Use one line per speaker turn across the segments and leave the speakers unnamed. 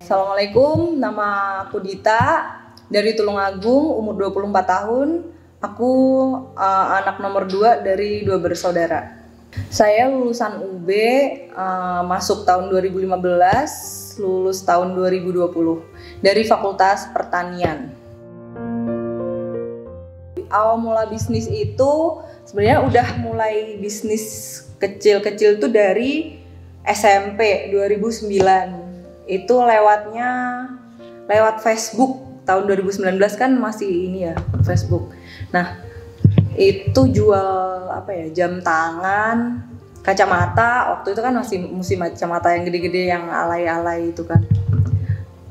Assalamualaikum, nama aku Dita dari Tulungagung, umur 24 tahun. Aku anak nomor 2 dari 2 bersaudara. Saya lulusan UB, masuk tahun 2015, lulus tahun 2020 dari Fakultas Pertanian. Awal mula bisnis itu sebenarnya udah mulai bisnis kecil-kecil tuh dari SMP 2009. Itu lewat Facebook. Tahun 2019 kan masih ini ya, Facebook. Nah, itu jual jam tangan, kacamata. Waktu itu kan masih musim kacamata yang gede-gede yang alay-alay itu kan.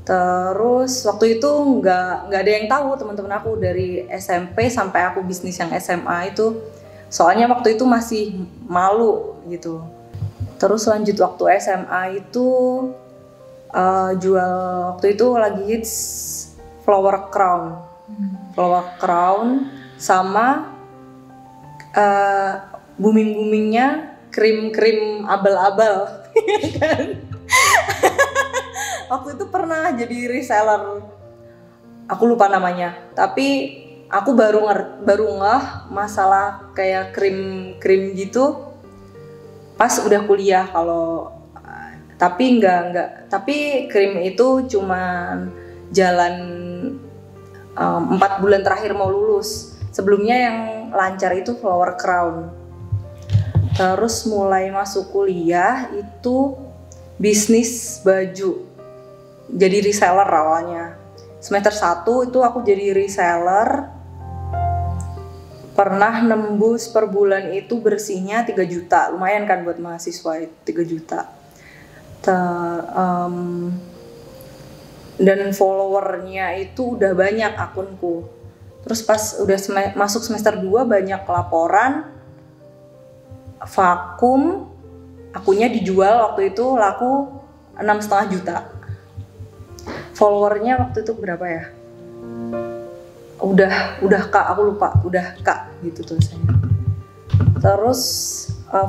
Terus waktu itu nggak ada yang tahu teman-teman aku dari SMP sampai aku bisnis yang SMA itu. Soalnya waktu itu masih malu gitu. Terus lanjut waktu SMA itu jual, waktu itu lagi hits flower crown sama boomingnya krim abal-abal kan. Waktu itu pernah jadi reseller, aku lupa namanya, tapi aku baru ngeh masalah kayak krim gitu pas udah kuliah. Tapi krim itu cuman jalan 4 bulan terakhir mau lulus. Sebelumnya yang lancar itu flower crown. Terus mulai masuk kuliah itu bisnis baju, jadi reseller awalnya. Semester 1 itu aku jadi reseller, pernah nembus per bulan itu bersihnya 3 juta, lumayan kan buat mahasiswa, 3 juta. Dan followernya itu udah banyak akunku. Terus pas udah masuk semester 2 banyak laporan, vakum, akunnya dijual. Waktu itu laku 6,5 juta. Followernya waktu itu berapa ya? Udah Kak, aku lupa, udah Kak gitu tulisannya. Terus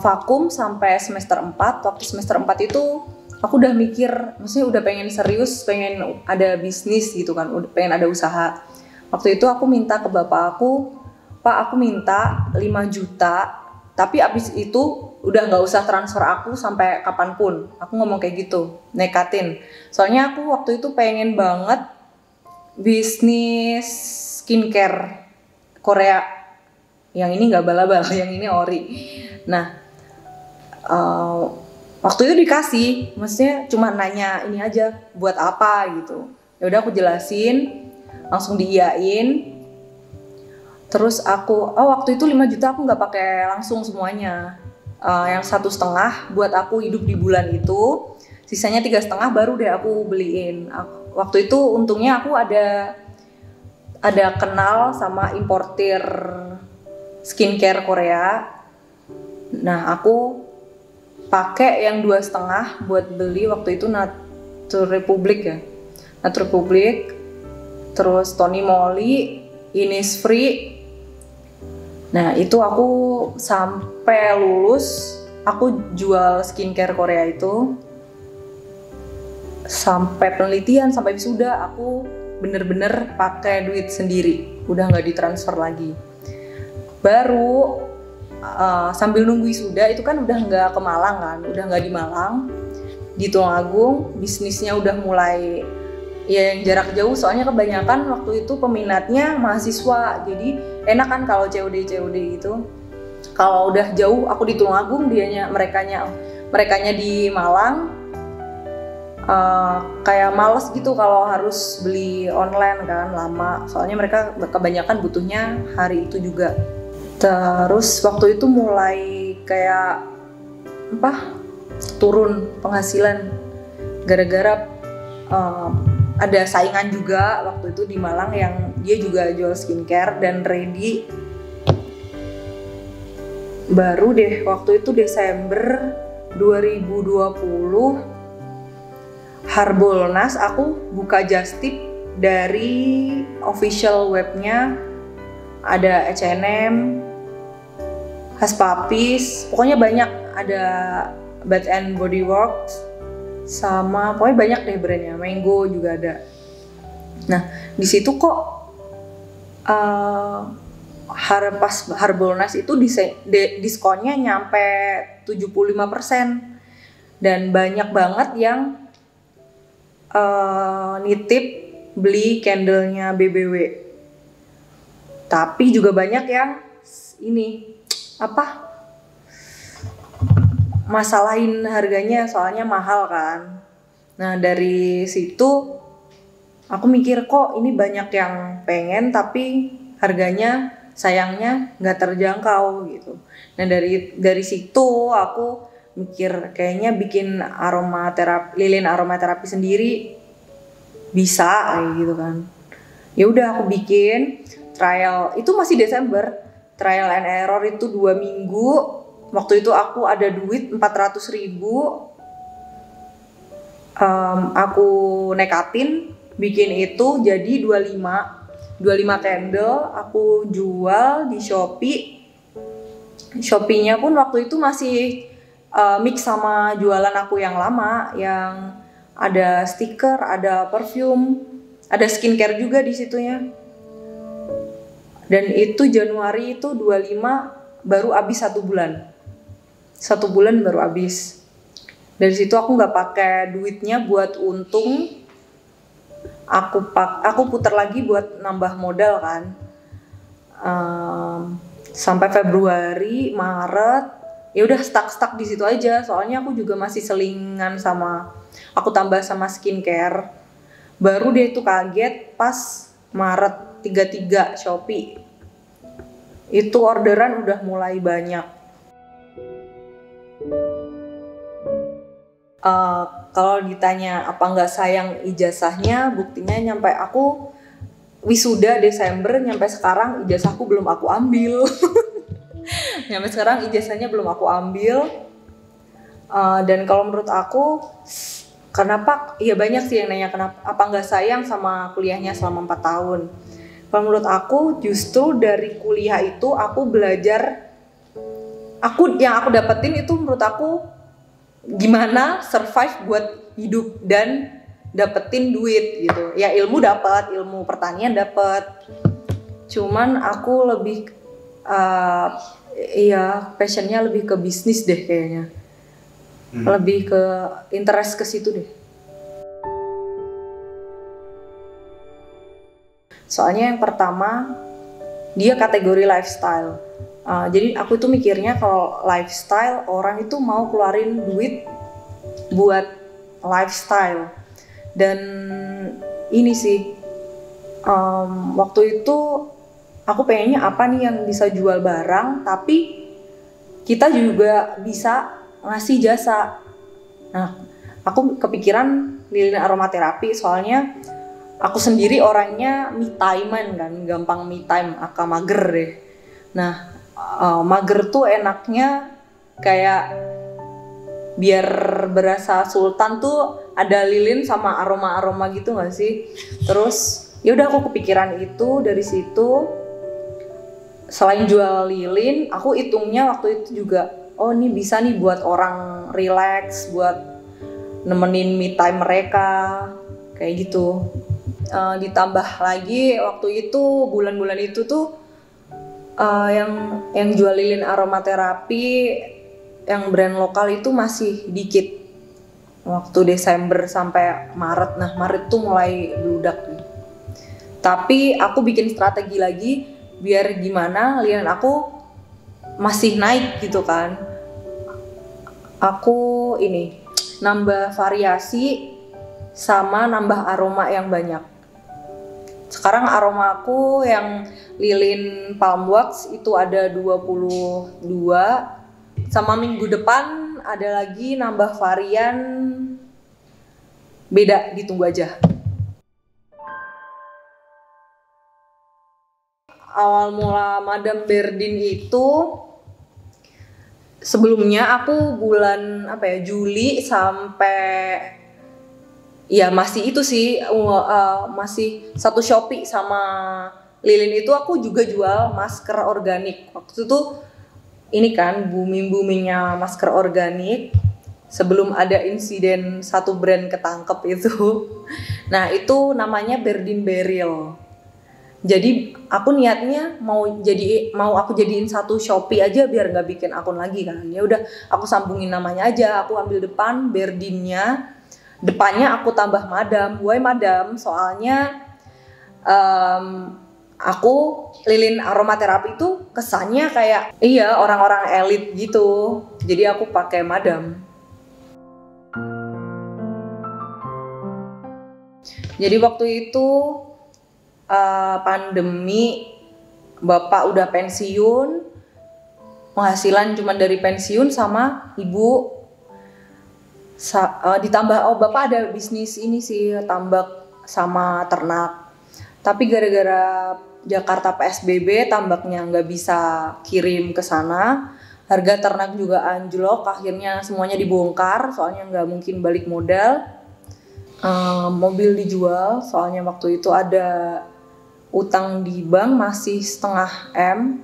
vakum sampai semester 4. Waktu semester 4 itu aku udah mikir, maksudnya udah pengen serius, pengen ada bisnis gitu kan, udah pengen ada usaha. Waktu itu aku minta ke bapak aku, Pak, aku minta 5 juta, tapi abis itu udah gak usah transfer aku sampai kapanpun. Aku ngomong kayak gitu, nekatin. Soalnya aku waktu itu pengen banget bisnis skincare Korea. Yang ini gak bala-bala, yang ini ori. Nah, waktu itu dikasih, maksudnya cuma nanya ini aja buat apa gitu. Ya udah aku jelasin, langsung diiyain. Terus aku, waktu itu 5 juta aku nggak pakai langsung semuanya. Yang 1,5 buat aku hidup di bulan itu, sisanya 3,5 baru deh aku beliin. Waktu itu untungnya aku ada kenal sama importir skincare Korea. Nah, aku pakai yang 2,5 buat beli waktu itu Nature Republic ya, Nature Republic, terus Tony Moly, Innisfree. Nah itu aku sampai lulus, aku jual skincare Korea itu sampai penelitian, sampai wisuda aku bener-bener pakai duit sendiri, udah nggak ditransfer lagi. Baru sambil nunggu wisuda itu kan udah nggak ke Malang kan, udah nggak di Malang, di Tulungagung. Bisnisnya udah mulai ya yang jarak jauh, soalnya kebanyakan waktu itu peminatnya mahasiswa, jadi enak kan kalau COD gitu. Kalau udah jauh aku di Tulungagung, merekanya di Malang, kayak males gitu kalau harus beli online kan, lama, soalnya mereka kebanyakan butuhnya hari itu juga. Terus waktu itu mulai kayak turun penghasilan gara-gara ada saingan juga waktu itu di Malang yang dia juga jual skincare dan ready. Baru deh waktu itu Desember 2020 Harbolnas aku buka just tip dari official webnya, ada H&M, Hush Puppies, pokoknya banyak, ada Bath and Body Works sama pokoknya banyak deh brandnya, Mango juga ada. Nah di situ kok pas Harbolnas itu diskonnya nyampe 75%, dan banyak banget yang nitip beli candlenya BBW. Tapi juga banyak yang ini masalahin harganya, soalnya mahal kan. Nah dari situ aku mikir kok ini banyak yang pengen tapi harganya sayangnya nggak terjangkau gitu. Nah dari situ aku mikir kayaknya bikin lilin aromaterapi sendiri bisa kayak gitu kan. Ya udah aku bikin trial, itu masih Desember, trial and error itu 2 minggu. Waktu itu aku ada duit 400.000, aku nekatin bikin itu jadi 25 candle, aku jual di Shopee. Shopee-nya pun waktu itu masih mix sama jualan aku yang lama, yang ada stiker, ada perfume, ada skincare juga di situnya. Dan itu Januari itu 25 baru habis 1 bulan. 1 bulan baru habis. Dari situ aku nggak pakai duitnya buat untung. Aku putar lagi buat nambah modal kan. Sampai Februari, Maret, ya udah stuck di situ aja. Soalnya aku juga masih selingan aku tambah sama skincare. Baru dia itu kaget pas Maret 33 Shopee. Itu orderan udah mulai banyak. Kalau ditanya apa nggak sayang ijazahnya, buktinya nyampe aku wisuda Desember, nyampe sekarang ijazahku belum aku ambil. Nyampe sekarang ijazahnya belum aku ambil. Dan kalau menurut aku, kenapa? Ya banyak sih yang nanya kenapa apa nggak sayang sama kuliahnya selama 4 tahun. Kalau menurut aku justru dari kuliah itu aku belajar, yang aku dapetin itu menurut aku gimana survive buat hidup dan dapetin duit gitu. Ya ilmu dapat, ilmu pertanian dapat. Cuman aku lebih passionnya lebih ke bisnis deh kayaknya. Lebih ke interest ke situ deh. Soalnya yang pertama dia kategori lifestyle. Jadi aku tuh mikirnya kalau lifestyle, orang itu mau keluarin duit buat lifestyle. Dan ini sih waktu itu aku pengennya apa nih yang bisa jual barang tapi kita juga bisa ngasih jasa. Nah aku kepikiran lilin aromaterapi, soalnya aku sendiri orangnya me time-an kan, gampang me time, mager deh. Nah mager tuh enaknya kayak biar berasa sultan tuh ada lilin sama aroma gitu nggak sih? Terus ya udah aku kepikiran itu. Dari situ selain jual lilin, aku hitungnya waktu itu juga, oh ini bisa nih buat orang relax, buat nemenin me time mereka kayak gitu. Ditambah lagi waktu itu bulan-bulan itu tuh yang jual lilin aromaterapi yang brand lokal itu masih dikit waktu Desember sampai Maret. Nah Maret tuh mulai bludak nih. Tapi aku bikin strategi lagi biar gimana lilin aku masih naik gitu kan. Aku nambah variasi sama nambah aroma yang banyak. Sekarang aroma aku yang lilin palm wax itu ada 22, sama minggu depan ada lagi nambah varian beda, ditunggu aja. Awal mula Madame Berdin itu sebelumnya aku bulan Juli sampai ya masih itu sih masih satu Shopee sama lilin itu aku juga jual masker organik. Waktu itu ini kan booming-boomingnya masker organik. sebelum ada insiden satu brand ketangkep itu. Nah itu namanya Berdin Beril. Jadi aku niatnya mau aku jadiin satu Shopee aja biar nggak bikin akun lagi kan. Ya udah aku sambungin namanya aja, aku ambil depan Berdinnya, depannya aku tambah Madam. Why Madam? Soalnya aku lilin aromaterapi itu kesannya kayak iya orang-orang elit gitu. Jadi aku pakai Madam. Jadi waktu itu pandemi, bapak udah pensiun, penghasilan cuma dari pensiun sama ibu. Ditambah bapak ada bisnis ini sih, tambak sama ternak. Tapi gara-gara Jakarta PSBB tambaknya nggak bisa kirim ke sana, harga ternak juga anjlok, akhirnya semuanya dibongkar soalnya nggak mungkin balik modal. Mobil dijual soalnya waktu itu ada utang di bank masih 0,5 M.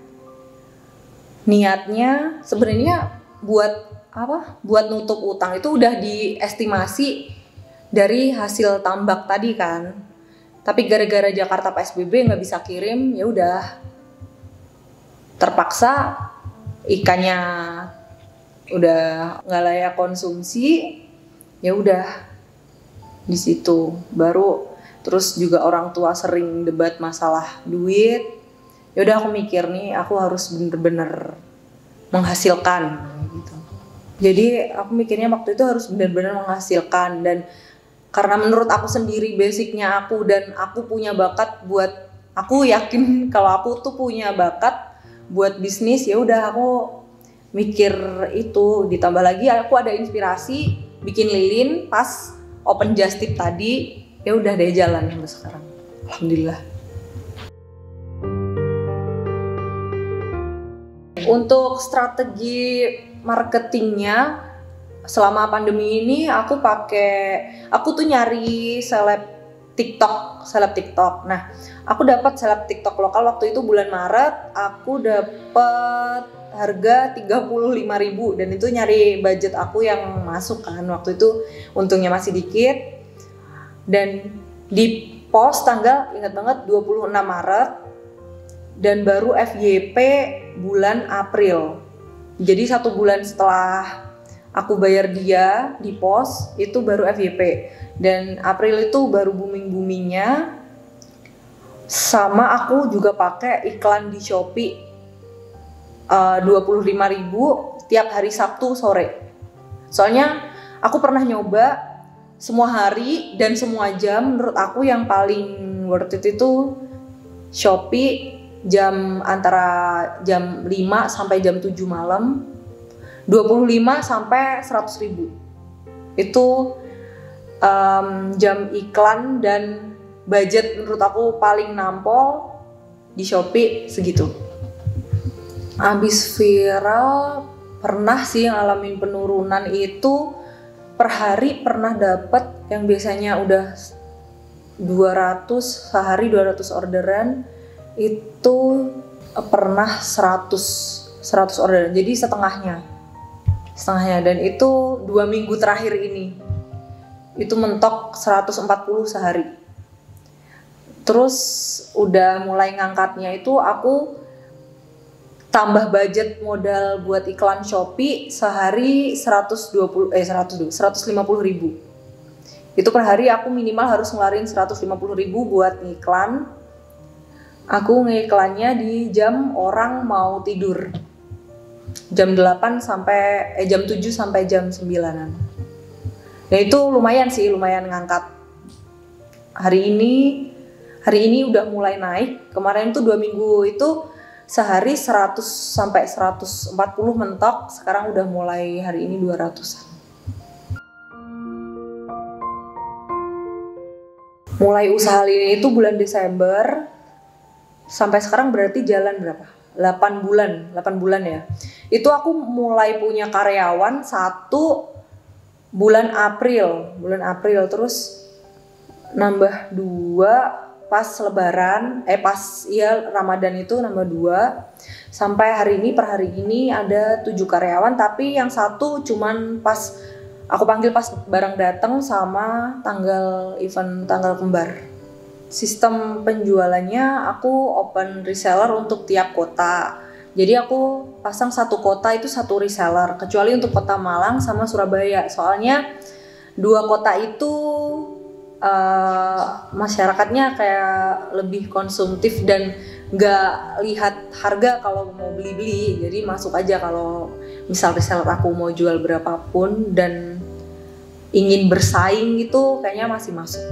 Niatnya sebenarnya buat nutup utang itu udah diestimasi dari hasil tambak tadi kan. Tapi gara-gara Jakarta PSBB nggak bisa kirim, ya udah terpaksa ikannya udah nggak layak konsumsi, ya udah di situ baru. Terus juga orang tua sering debat masalah duit. Ya udah aku mikir nih, aku harus bener-bener menghasilkan gitu. Jadi aku mikirnya waktu itu harus bener-bener menghasilkan, dan karena menurut aku sendiri basicnya aku dan aku punya bakat buat, aku yakin kalau aku tuh punya bakat buat bisnis, ya udah aku mikir itu. Ditambah lagi aku ada inspirasi bikin lilin pas open just tip tadi. Ya udah deh jalan sampai sekarang. Alhamdulillah. Untuk strategi marketingnya selama pandemi ini aku tuh nyari seleb TikTok. Nah, aku dapat seleb TikTok lokal waktu itu bulan Maret, aku dapat harga 35.000 dan itu nyari budget aku yang masuk kan. Waktu itu untungnya masih dikit. Dan di post tanggal, ingat banget, 26 Maret dan baru FYP bulan April. Jadi 1 bulan setelah aku bayar dia di post itu baru FYP, dan April itu baru booming-boomingnya. Sama aku juga pakai iklan di Shopee 25.000 tiap hari Sabtu sore. Soalnya aku pernah nyoba semua hari dan semua jam, menurut aku yang paling worth it itu Shopee antara jam 5 sampai jam 7 malam, 25 sampai 100.000. Itu jam iklan dan budget menurut aku paling nampol di Shopee segitu. Abis viral pernah sih ngalamin penurunan itu. Per hari pernah dapat yang biasanya udah 200 sehari, 200 orderan, itu pernah 100 orderan. Jadi setengahnya. Dan itu 2 minggu terakhir ini itu mentok 140 sehari. Terus udah mulai ngangkatnya itu aku tambah budget modal buat iklan Shopee sehari 150.000. Itu per hari aku minimal harus ngeluarin 150.000 buat ngiklan. Aku ngiklannya di jam orang mau tidur. Jam 7 sampai jam 9-an. Nah itu lumayan ngangkat. Hari ini udah mulai naik. Kemarin tuh 2 minggu itu sehari 100 sampai 140 mentok, sekarang udah mulai hari ini 200-an. Mulai usaha ini itu bulan Desember, sampai sekarang berarti jalan berapa? 8 bulan ya. Itu aku mulai punya karyawan 1 bulan April, terus nambah 2 pas lebaran, Ramadan itu nambah 2. Sampai per hari ini ada 7 karyawan, tapi yang 1 cuman pas Aku panggil pas barang datang sama event tanggal kembar. Sistem penjualannya aku open reseller untuk tiap kota. Jadi aku pasang satu kota itu satu reseller, kecuali untuk kota Malang sama Surabaya. Soalnya dua kota itu masyarakatnya kayak lebih konsumtif dan nggak lihat harga kalau mau beli-beli. Jadi masuk aja kalau misal reseller aku mau jual berapapun dan ingin bersaing itu kayaknya masih masuk.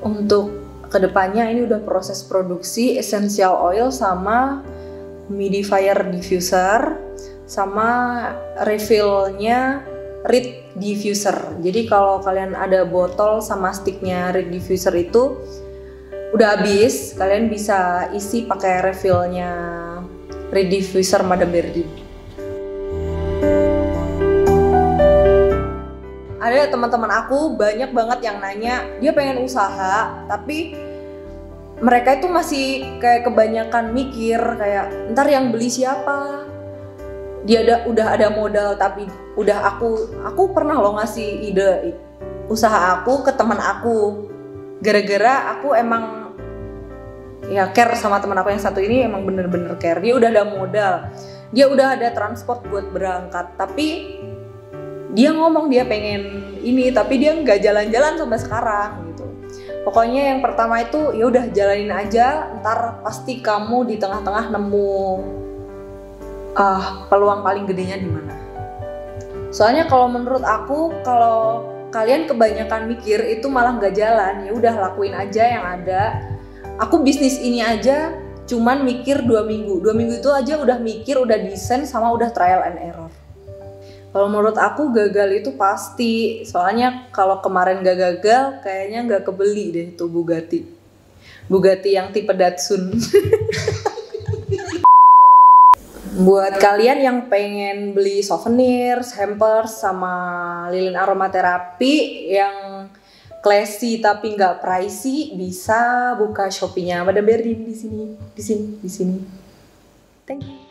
Untuk kedepannya ini udah proses produksi essential oil sama humidifier diffuser sama refillnya reed diffuser. Jadi kalau kalian ada botol sama sticknya reed diffuser itu udah habis, kalian bisa isi pakai refillnya reed diffuser Madame Berdin. Ada teman-teman aku banyak banget yang nanya dia pengen usaha tapi mereka itu masih kayak kebanyakan mikir kayak ntar yang beli siapa, dia udah ada modal tapi udah aku pernah loh ngasih ide usaha aku ke teman aku gara-gara aku emang ya care sama teman aku yang satu ini, emang bener-bener care. Dia udah ada modal, dia udah ada transport buat berangkat, tapi dia ngomong dia pengen ini tapi dia nggak jalan-jalan sampai sekarang gitu. Pokoknya yang pertama itu ya udah jalanin aja, ntar pasti kamu di tengah-tengah nemu peluang paling gedenya di mana. Soalnya kalau menurut aku kalau kalian kebanyakan mikir itu malah nggak jalan. Ya udah lakuin aja yang ada. Aku bisnis ini aja cuman mikir 2 minggu. 2 minggu itu aja udah mikir, udah desain sama udah trial and error. Kalau menurut aku gagal itu pasti, soalnya kalau kemarin gak gagal, kayaknya gak kebeli deh tuh Bugatti. Bugatti yang tipe Datsun. Buat kalian yang pengen beli souvenir, hampers, sama lilin aromaterapi yang classy tapi nggak pricey, bisa buka Shopee-nya Madame Berdin di sini. Thank you.